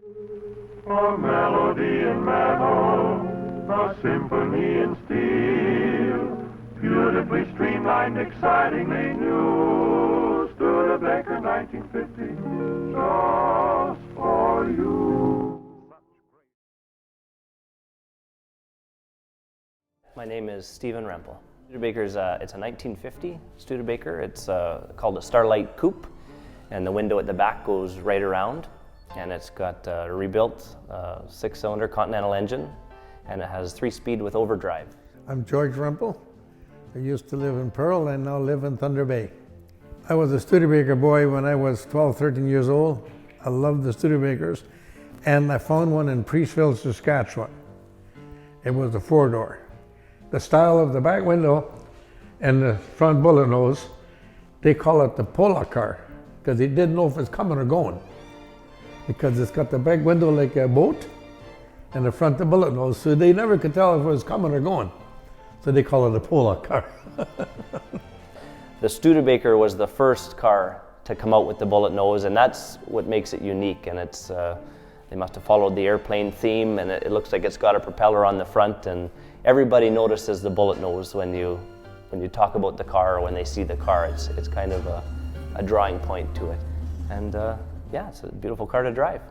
A melody in metal, a symphony in steel, beautifully streamlined, excitingly new. Studebaker 1950, just for you. My name is Stephen Rempel. Studebaker's it's a 1950 Studebaker. It's called a Starlight Coupe, and the window at the back goes right around. And it's got a rebuilt 6-cylinder Continental engine, and it has 3-speed with overdrive. I'm George Rempel. I used to live in Pearl and now live in Thunder Bay. I was a Studebaker boy when I was 12, 13 years old. I loved the Studebakers, and I found one in Priestville, Saskatchewan. It was a 4-door. The style of the back window and the front bullet nose, they call it the Pola car, because they didn't know if it's coming or going. Because it's got the back window like a boat and the front the bullet nose, so they never could tell if it was coming or going. So they call it a Pola car. The Studebaker was the first car to come out with the bullet nose, and that's what makes it unique. And it's they must have followed the airplane theme, and it looks like it's got a propeller on the front, and everybody notices the bullet nose when you talk about the car or when they see the car. It's kind of a drawing point to it. And yeah, it's a beautiful car to drive.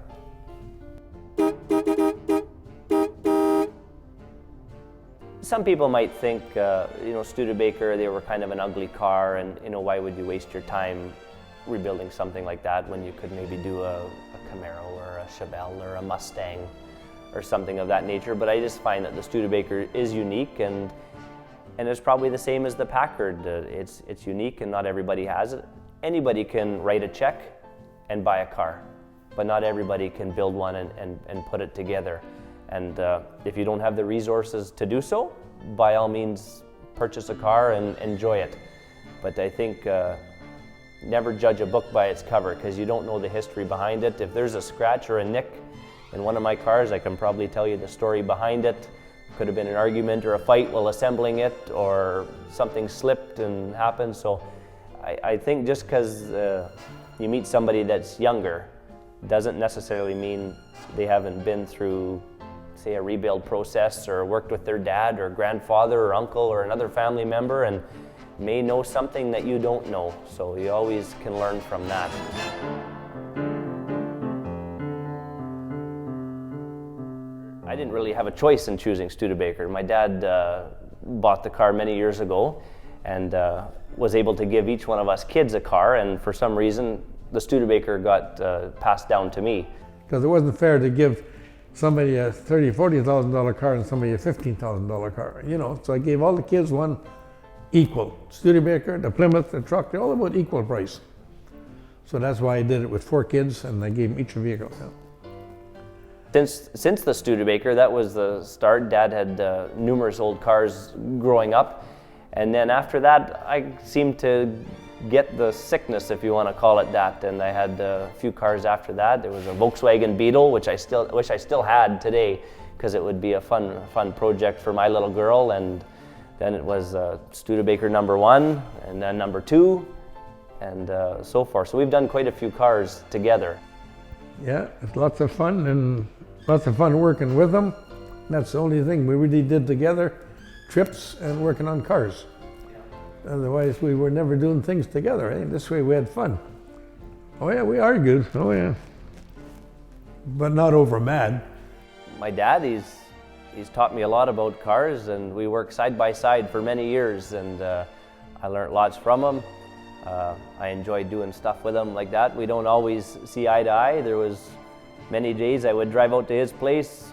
Some people might think, Studebaker, they were kind of an ugly car, and why would you waste your time rebuilding something like that when you could maybe do a Camaro or a Chevelle or a Mustang or something of that nature. But I just find that the Studebaker is unique, and it's probably the same as the Packard. It's unique, and not everybody has it. Anybody can write a check and buy a car, but not everybody can build one and put it together. And if you don't have the resources to do so, by all means purchase a car and enjoy it. But I think never judge a book by its cover, because you don't know the history behind it. If there's a scratch or a nick in one of my cars, I can probably tell you the story behind it. Could have been an argument or a fight while assembling it, or something slipped and happened. So I think just because you meet somebody that's younger doesn't necessarily mean they haven't been through, say, a rebuild process, or worked with their dad or grandfather or uncle or another family member, and may know something that you don't know. So you always can learn from that. I didn't really have a choice in choosing Studebaker. My dad bought the car many years ago, and was able to give each one of us kids a car, and for some reason the Studebaker got passed down to me. Because it wasn't fair to give somebody a $30,000, $40,000 car and somebody a $15,000 car, So I gave all the kids one equal. Studebaker, the Plymouth, the truck, they're all about equal price. So that's why I did it with 4 kids, and I gave them each a vehicle. Since the Studebaker, that was the start. Dad had numerous old cars growing up. And then after that, I seemed to get the sickness, if you want to call it that. And I had a few cars after that. There was a Volkswagen Beetle, which I wish I still had today, because it would be a fun project for my little girl. And then it was Studebaker number 1, and then number 2, and so forth. So we've done quite a few cars together. Yeah, it's lots of fun, and lots of fun working with them. That's the only thing we really did together. Trips and working on cars. Otherwise, we were never doing things together. This way we had fun. Oh yeah, we argued. Oh yeah. But not over mad. My dad, he's taught me a lot about cars, and we worked side by side for many years, and I learned lots from him. I enjoyed doing stuff with him like that. We don't always see eye to eye. There was many days I would drive out to his place,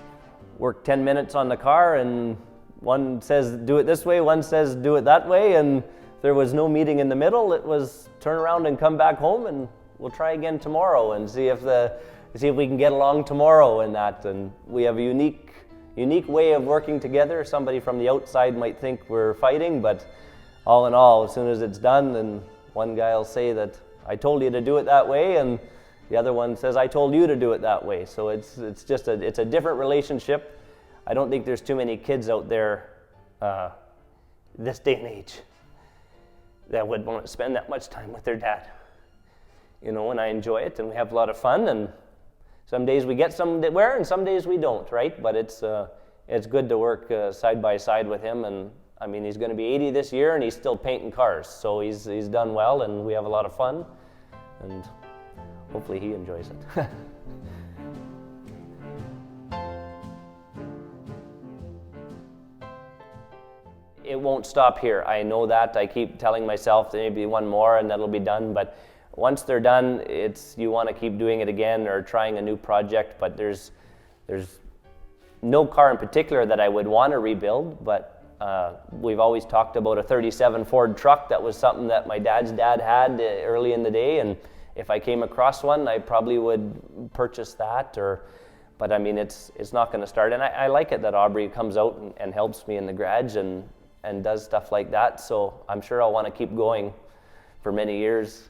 work 10 minutes on the car, and one says do it this way, one says do it that way, and there was no meeting in the middle. It was turn around and come back home, and we'll try again tomorrow and see if we can get along tomorrow and that. And we have a unique way of working together. Somebody from the outside might think we're fighting, but all in all, as soon as it's done, then one guy will say that I told you to do it that way, and the other one says I told you to do it that way. So it's a different relationship. I don't think there's too many kids out there this day and age that would want to spend that much time with their dad. And I enjoy it, and we have a lot of fun, and some days we get some that wear and some days we don't, right? But it's good to work side by side with him. And I mean, he's going to be 80 this year and he's still painting cars. So he's done well and we have a lot of fun. And hopefully he enjoys it. It won't stop here. I know that. I keep telling myself maybe one more and that'll be done. But once they're done, you want to keep doing it again or trying a new project. But there's no car in particular that I would want to rebuild. But we've always talked about a 37 Ford truck. That was something that my dad's dad had early in the day. And if I came across one, I probably would purchase that. But I mean, it's not going to start. And I like it that Aubrey comes out and helps me in the garage and does stuff like that. So I'm sure I'll want to keep going for many years.